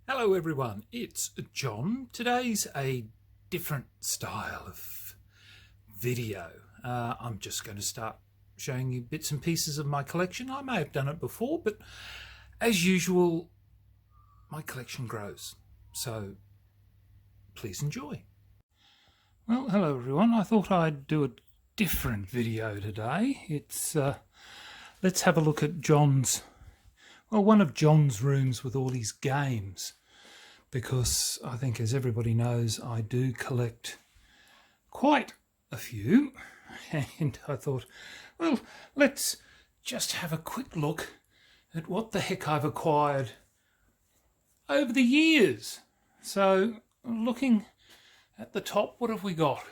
Hello everyone, it's John. Today's a different style of video. I'm just going to start showing you bits and pieces of my collection. I may have done it before, but as usual, my collection grows. So please enjoy. Well, hello everyone. I thought I'd do a different video today. It's let's have a look at one of John's rooms with all his games, because I think, as everybody knows, I do collect quite a few, and I thought, well, let's just have a quick look at what the heck I've acquired over the years. So, looking at the top, what have we got?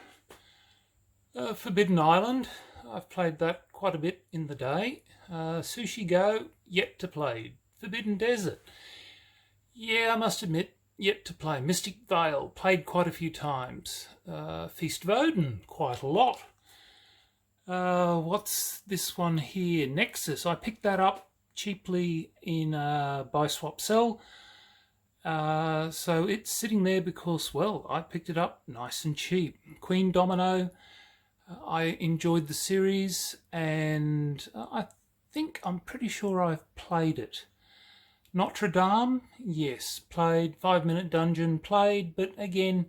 Forbidden Island. I've played that quite a bit in the day. Sushi Go, yet to play. Forbidden Desert, yeah, I must admit, yet to play. Mystic Vale, played quite a few times. Feast of Odin, quite a lot. What's this one here? Nexus, I picked that up cheaply in Buy Swap Sell. So it's sitting there because, well, I picked it up nice and cheap. Queen Domino, I enjoyed the series, and I'm pretty sure I've played it. Notre Dame, yes, played. 5-Minute Dungeon, played, but again,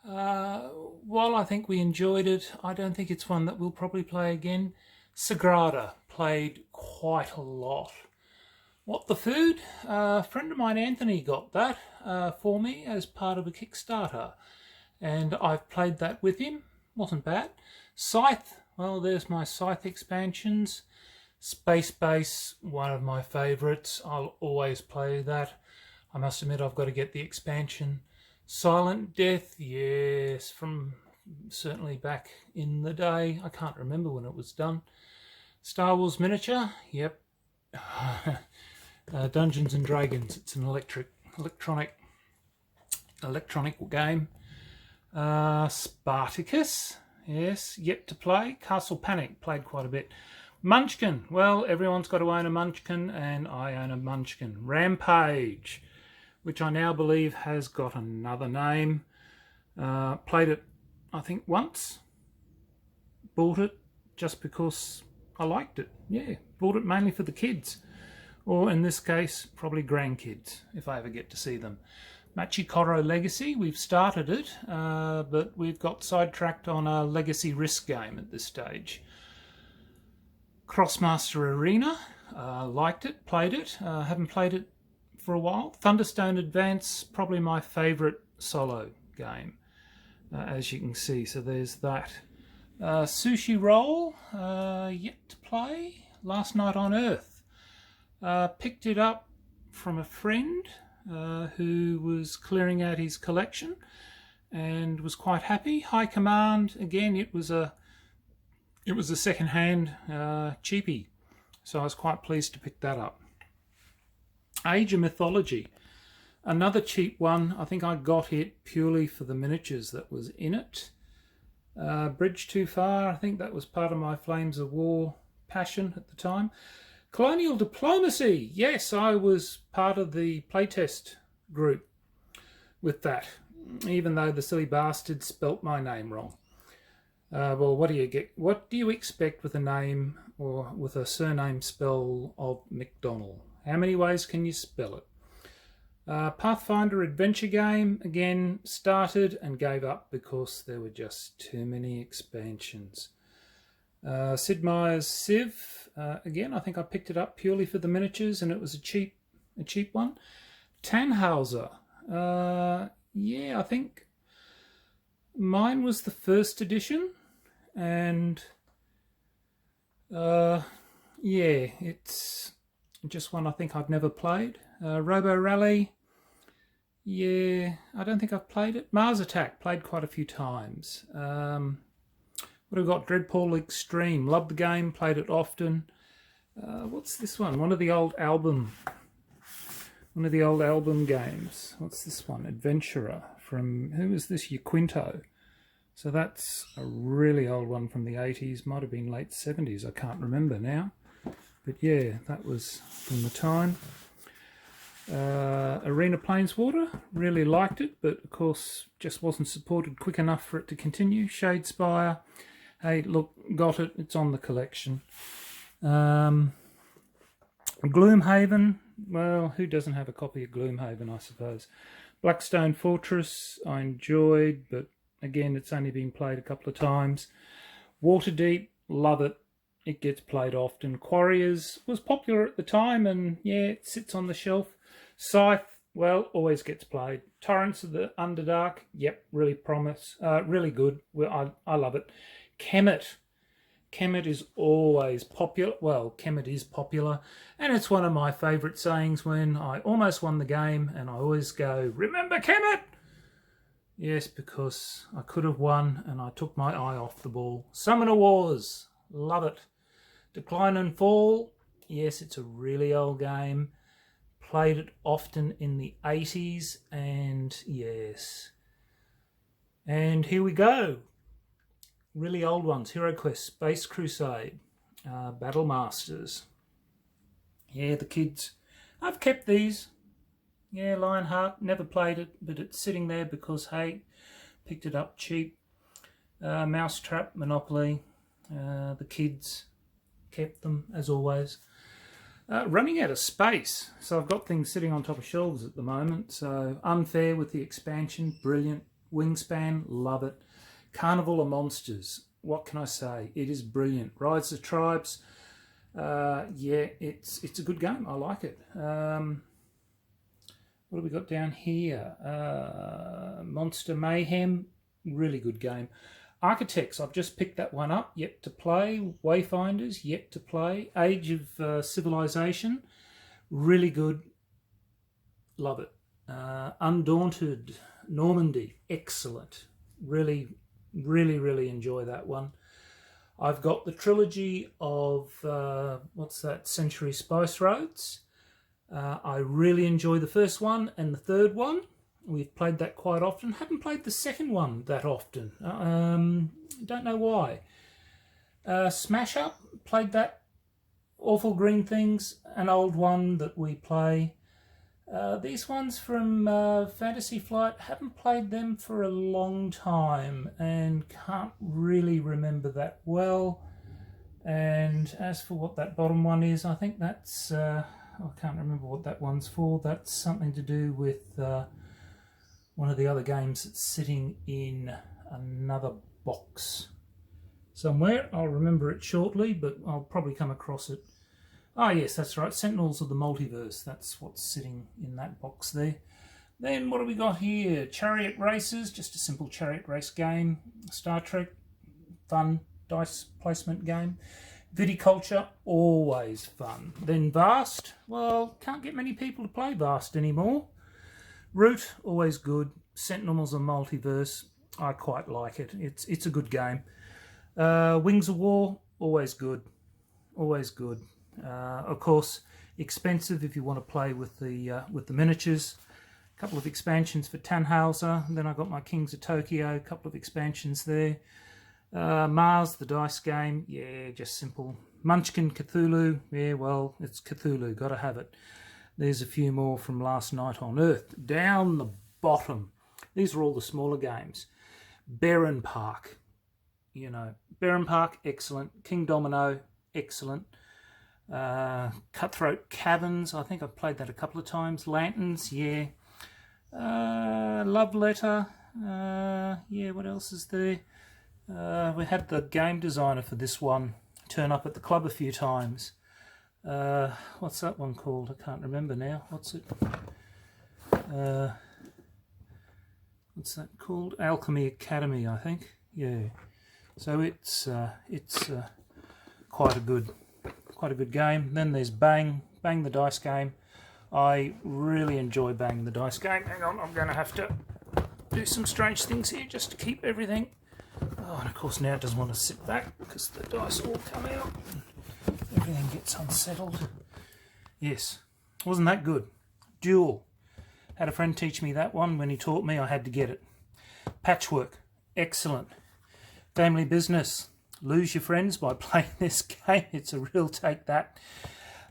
while I think we enjoyed it, I don't think it's one that we'll probably play again. Sagrada, played quite a lot. What the Food? A friend of mine, Anthony, got that for me as part of a Kickstarter, and I've played that with him. Wasn't bad. Scythe, well, there's my Scythe expansions. Space Base, one of my favourites. I'll always play that. I must admit, I've got to get the expansion. Silent Death, yes, from certainly back in the day. I can't remember when it was done. Star Wars Miniature, yep. Dungeons and Dragons, it's an electronic game. Spartacus, yes, yet to play. Castle Panic, played quite a bit. Munchkin, well, everyone's got to own a Munchkin, and I own a Munchkin. Rampage, which I now believe has got another name. Played it, I think, once. Bought it just because I liked it. Yeah, bought it mainly for the kids. Or in this case, probably grandkids, if I ever get to see them. Machikoro Legacy, we've started it, but we've got sidetracked on a Legacy Risk game at this stage. Crossmaster Arena, liked it, played it, haven't played it for a while. Thunderstone Advance, probably my favourite solo game, as you can see, so there's that. Sushi Roll, yet to play. Last Night on Earth, picked it up from a friend who was clearing out his collection and was quite happy. High Command, again, it was a second-hand cheapie, so I was quite pleased to pick that up. Age of Mythology, another cheap one. I think I got it purely for the miniatures that was in it. Bridge Too Far, I think that was part of my Flames of War passion at the time. Colonial Diplomacy, yes, I was part of the playtest group with that, even though the silly bastard spelt my name wrong. Well, what do you expect with a name or with a surname spell of McDonald? How many ways can you spell it? Pathfinder adventure game, again, started and gave up because there were just too many expansions. Sid Meier's Civ, again, I think I picked it up purely for the miniatures, and it was a cheap one. Tannhauser, yeah, I think mine was the first edition. And yeah, it's just one I think I've never played. Robo Rally, yeah, I don't think I've played it. Mars Attack, played quite a few times. What have we got? Dreadpool Extreme, loved the game, played it often. What's this one? One of the old album games. What's this one? Adventurer, from, who is this? Yaquinto. So that's a really old one from the 80s, might have been late 70s, I can't remember now. But yeah, that was from the time. Arena Planeswater, really liked it, but of course just wasn't supported quick enough for it to continue. Shadespire, hey, look, got it, it's on the collection. Gloomhaven, well, who doesn't have a copy of Gloomhaven, I suppose. Blackstone Fortress, I enjoyed, but again, it's only been played a couple of times. Waterdeep, love it. It gets played often. Quarriers was popular at the time, and yeah, it sits on the shelf. Scythe, well, always gets played. Torrents of the Underdark, yep, really really good. Well, I love it. Kemet. Kemet is always popular. Well, Kemet is popular, and it's one of my favourite sayings when I almost won the game, and I always go, remember Kemet? Yes, because I could have won, and I took my eye off the ball. Summoner Wars, love it. Decline and Fall, yes, it's a really old game. Played it often in the 80s, and yes. And here we go. Really old ones. Hero Quest, Space Crusade, Battle Masters. Yeah, the kids. I've kept these. Yeah, Lionheart, never played it, but it's sitting there because, hey, picked it up cheap. Mousetrap, Monopoly, the kids kept them, as always. Running out of space, so I've got things sitting on top of shelves at the moment. So Unfair with the expansion, brilliant. Wingspan, love it. Carnival of Monsters, what can I say? It is brilliant. Rise of Tribes, yeah, it's a good game. I like it. What have we got down here? Monster Mayhem, really good game. Architects, I've just picked that one up, yet to play. Wayfinders, yet to play. Age of Civilization, really good. Love it. Undaunted, Normandy, excellent. Really enjoy that one. I've got the trilogy of, what's that, Century Spice Roads. I really enjoy the first one and the third one. We've played that quite often. Haven't played the second one that often. Don't know why. Smash Up, played that. Awful Green Things, an old one that we play. These ones from Fantasy Flight, haven't played them for a long time and can't really remember that well. And as for what that bottom one is, I think that's, I can't remember what that one's for. That's something to do with one of the other games that's sitting in another box somewhere. I'll remember it shortly, but I'll probably come across it. Ah, yes, that's right. Sentinels of the Multiverse. That's what's sitting in that box there. Then what have we got here? Chariot Races, just a simple chariot race game. Star Trek, fun dice placement game. Viticulture, always fun. Then Vast, well, can't get many people to play Vast anymore. Root, always good. Sentinels of the Multiverse, I quite like it. It's a good game. Wings of War, always good. Always good. Of course, expensive if you want to play with the miniatures. A couple of expansions for Tannhauser. Then I got my Kings of Tokyo. A couple of expansions there. Mars, the dice game. Yeah, just simple. Munchkin Cthulhu. Yeah, well, it's Cthulhu. Got to have it. There's a few more from Last Night on Earth. Down the bottom. These are all the smaller games. Baron Park. You know, Baron Park, excellent. King Domino, excellent. Cutthroat Caverns, I think I've played that a couple of times. Lanterns, yeah. Love Letter, yeah, what else is there? We had the game designer for this one turn up at the club a few times. What's that one called? I can't remember now. What's it? What's that called? Alchemy Academy, I think. Yeah. So it's quite a good game. Then there's Bang the Dice game. I really enjoy Bang the Dice game. Hang on, I'm going to have to do some strange things here just to keep everything. Oh, and of course now it doesn't want to sit back because the dice all come out and everything gets unsettled. Yes, wasn't that good? Duel. Had a friend teach me that one. When he taught me, I had to get it. Patchwork. Excellent. Family Business. Lose your friends by playing this game. It's a real take that.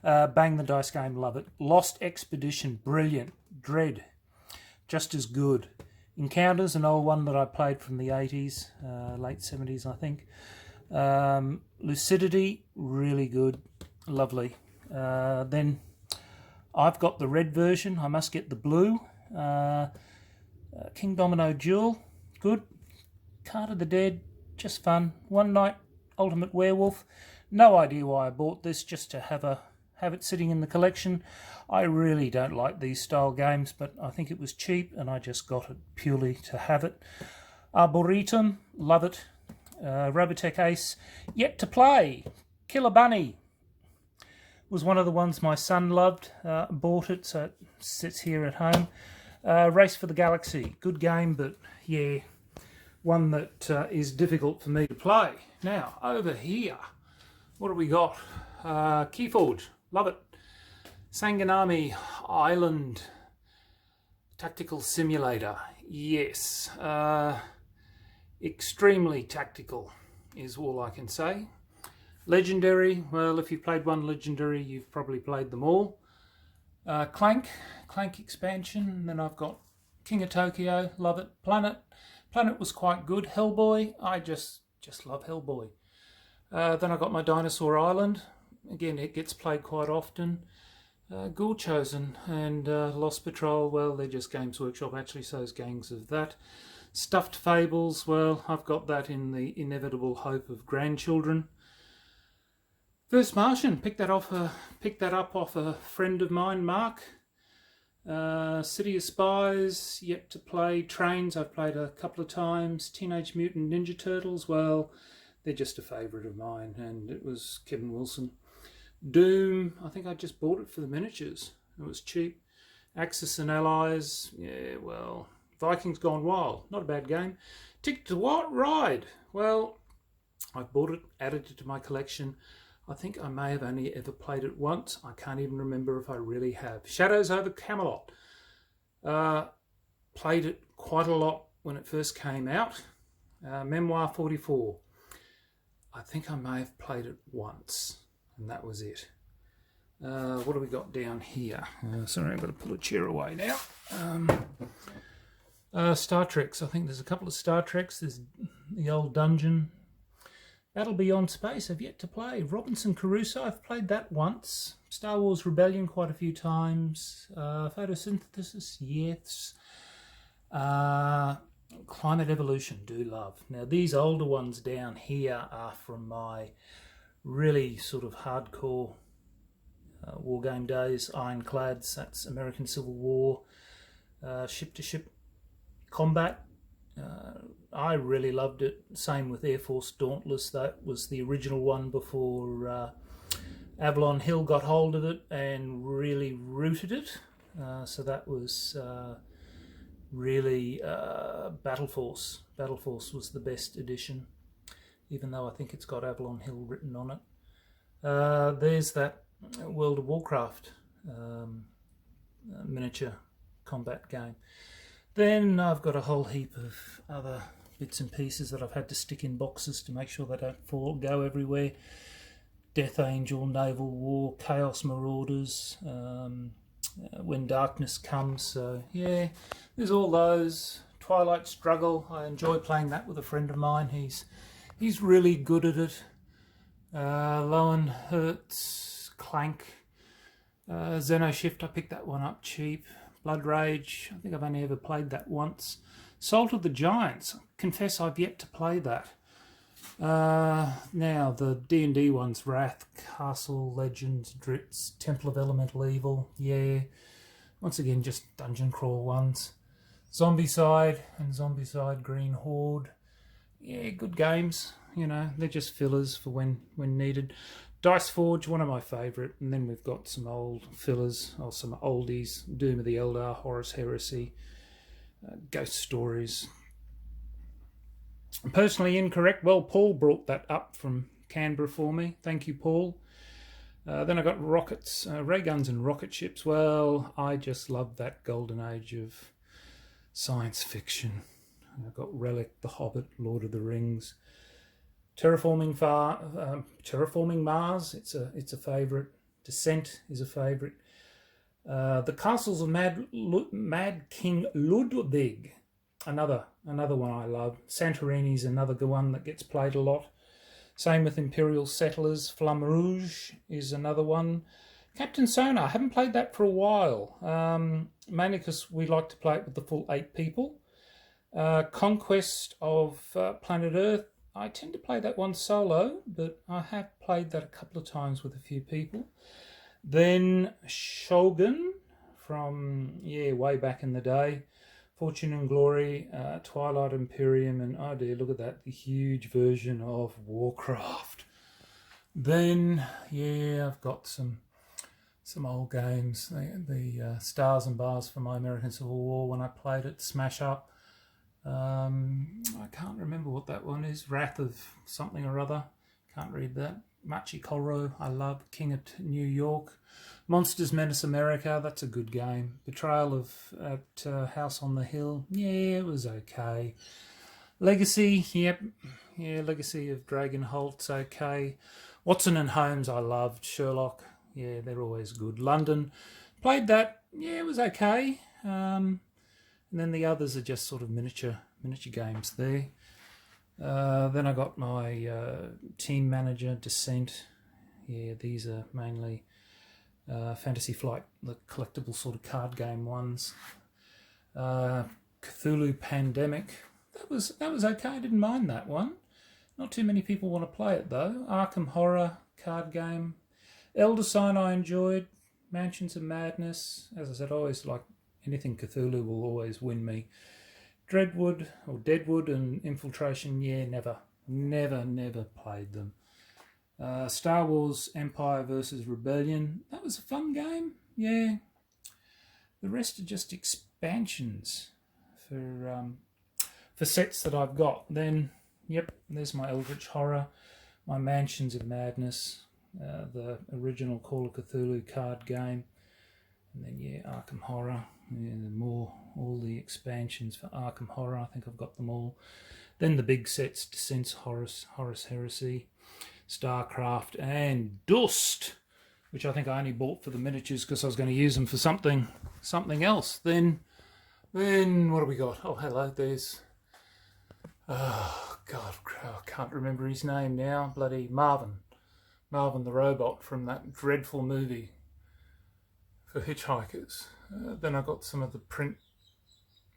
Bang the Dice game, love it. Lost Expedition, brilliant. Dread, just as good. Encounters, an old one that I played from the 80s, late 70s I think. Lucidity, really good, lovely. Then I've got the red version, I must get the blue. King Domino Duel, good. Card of the Dead, just fun. One Night Ultimate Werewolf, no idea why I bought this, just to have it sitting in the collection. I really don't like these style games, but I think it was cheap and I just got it purely to have it. Arboretum, love it. Robotech Ace, yet to play. Killer Bunny was one of the ones my son loved. Bought it, so it sits here at home. Race for the Galaxy, good game, but yeah, one that is difficult for me to play. Now, over here, what have we got? Keyforge, love it. Sanganami Island Tactical Simulator, yes. Extremely tactical is all I can say. Legendary, well, if you've played one Legendary, you've probably played them all. Clank expansion, then I've got King of Tokyo, love it. Planet was quite good. Hellboy, I just love Hellboy. Then I got my Dinosaur Island, again it gets played quite often. Ghoul Chosen and Lost Patrol, well, they're just Games Workshop, actually, so is Gangs of that. Stuffed Fables, well, I've got that in the inevitable hope of grandchildren. First Martian, picked that up off a friend of mine, Mark. City of Spies, yet to play. Trains, I've played a couple of times. Teenage Mutant Ninja Turtles, well, they're just a favourite of mine, and it was Kevin Wilson. Doom, I think I just bought it for the miniatures. It was cheap. Axis and Allies, yeah, well, Vikings Gone Wild, not a bad game. Ticket to Ride, well, I bought it, added it to my collection. I think I may have only ever played it once. I can't even remember if I really have. Shadows over Camelot. Played it quite a lot when it first came out. Memoir 44. I think I may have played it once, and that was it. What do we got down here? Sorry, I've got to pull a chair away now. Star Treks. I think there's a couple of Star Treks. There's the old Dungeon. Battle Beyond Space, I've yet to play. Robinson Crusoe, I've played that once. Star Wars Rebellion quite a few times. Photosynthesis, yes. Climate Evolution, do love. Now these older ones down here are from my really sort of hardcore war game days. Ironclads, that's American Civil War. Ship-to-ship combat. I really loved it. Same with Air Force Dauntless. That was the original one before Avalon Hill got hold of it and really rooted it. So that was really Battle Force. Battle Force was the best edition, even though I think it's got Avalon Hill written on it. There's that World of Warcraft miniature combat game. Then I've got a whole heap of other bits and pieces that I've had to stick in boxes to make sure they don't go everywhere. Death Angel, Naval War, Chaos Marauders, When Darkness Comes. So yeah, there's all those. Twilight Struggle, I enjoy playing that with a friend of mine. He's really good at it. Lowenhertz, Clank, Xenoshift, I picked that one up cheap. Blood Rage, I think I've only ever played that once. Salt of the Giants, confess I've yet to play that. Now the D&D ones, Wrath, Castle, Legends, Dritz, Temple of Elemental Evil, yeah. Once again, just dungeon crawl ones. Zombicide and Zombicide Green Horde, yeah, good games. You know, they're just fillers for when needed. Dice Forge, one of my favourite, and then we've got some old fillers, or some oldies, Doom of the Eldar, Horus Heresy, Ghost Stories. Personally Incorrect, well, Paul brought that up from Canberra for me, thank you Paul. Then I got rockets, ray guns and rocket ships. Well, I just love that golden age of science fiction. I've got Relic, The Hobbit, Lord of the Rings. Terraforming Mars, it's a favourite. Descent is a favourite. The Castles of Mad King Ludwig, another one I love. Santorini's another good one that gets played a lot. Same with Imperial Settlers. Flamme Rouge is another one. Captain Sonar, I haven't played that for a while, mainly because we like to play it with the full 8 people. Conquest of Planet Earth, I tend to play that one solo, but I have played that a couple of times with a few people. Then Shogun from, way back in the day. Fortune and Glory, Twilight Imperium, and oh dear, look at that, the huge version of Warcraft. Then, I've got some old games. The Stars and Bars for My American Civil War, when I played it, Smash Up. I can't remember what that one is. Wrath of something or other. Can't read that. Machi Koro, I love. King of New York. Monsters Menace America, that's a good game. Betrayal at House on the Hill, it was okay. Legacy, Legacy of Dragonholt's okay. Watson and Holmes, I loved. Sherlock, they're always good. London, played that, it was okay. And then the others are just sort of miniature games there. Then I got my Team Manager, Descent. These are mainly Fantasy Flight, the collectible sort of card game ones. Cthulhu Pandemic, that was okay. I didn't mind that one. Not too many people want to play it though. Arkham Horror card game. Elder Sign I enjoyed. Mansions of Madness. As I said, I always like anything Cthulhu will always win me. Deadwood and Infiltration, never played them. Star Wars Empire versus Rebellion, that was a fun game, The rest are just expansions for sets that I've got. Then, there's my Eldritch Horror, my Mansions of Madness, the original Call of Cthulhu card game, and then Arkham Horror, all the expansions for Arkham Horror. I think I've got them all. Then the big sets: Descents, Horus Heresy, StarCraft, and Dust, which I think I only bought for the miniatures because I was going to use them for something else. Then what have we got? Oh, hello, there's, oh God, I can't remember his name now. Bloody Marvin the robot from that dreadful movie for Hitchhikers. Then I got some of the print.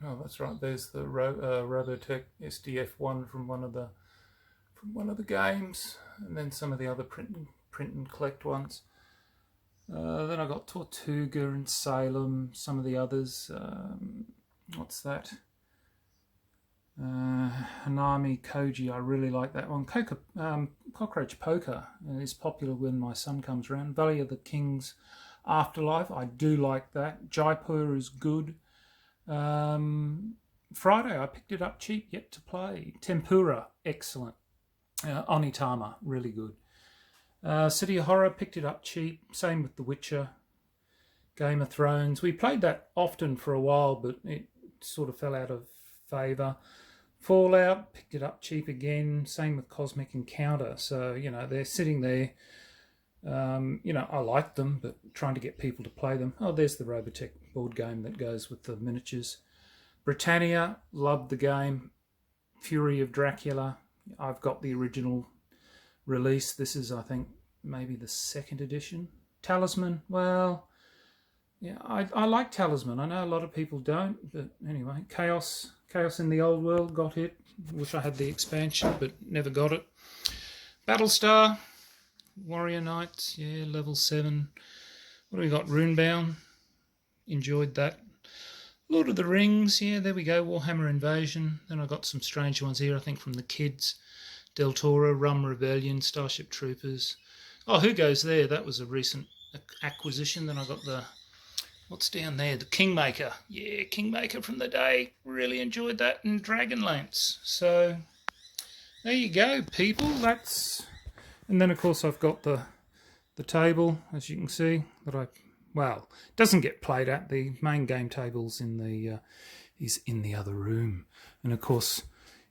Oh, that's right. There's the Robotech SDF1 from one of the games, and then some of the other print and collect ones. Then I got Tortuga and Salem, some of the others. What's that? Hanami Koji, I really like that one. Cockroach Poker is popular when my son comes around. Valley of the Kings Afterlife, I do like that. Jaipur is good. Friday, I picked it up cheap, yet to play. Tempura, excellent. Onitama, really good. City of Horror, picked it up cheap. Same with The Witcher. Game of Thrones, we played that often for a while, but it sort of fell out of favour. Fallout, picked it up cheap again. Same with Cosmic Encounter. So, they're sitting there. I like them, but trying to get people to play them. Oh, there's the Robotech board game that goes with the miniatures. Britannia, loved the game. Fury of Dracula, I've got the original release. This is, I think, maybe the 2nd edition. Talisman, well, I like Talisman. I know a lot of people don't, but anyway. Chaos in the Old World, got it. Wish I had the expansion, but never got it. Battlestar, Warrior Knights, level 7. What do we got? Runebound, enjoyed that. Lord of the Rings, there we go. Warhammer Invasion. Then I got some strange ones here, I think, from the kids. Del Toro, Rum Rebellion, Starship Troopers. Oh, who goes there? That was a recent acquisition. Then I got the, what's down there? The Kingmaker. Kingmaker from the day. Really enjoyed that. And Dragonlance. So, there you go, people. And then, of course, I've got the table, as you can see, that it doesn't get played at. The main game table's is in the other room. And, of course,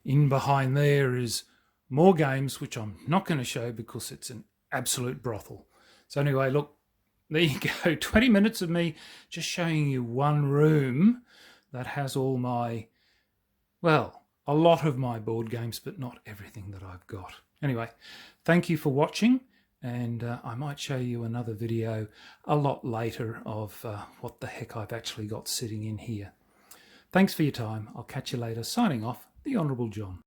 in behind there is more games, which I'm not going to show because it's an absolute brothel. So anyway, look, there you go. 20 minutes of me just showing you one room that has all my, well, a lot of my board games, but not everything that I've got. Anyway, thank you for watching, and I might show you another video a lot later of what the heck I've actually got sitting in here. Thanks for your time. I'll catch you later. Signing off, the Honourable John.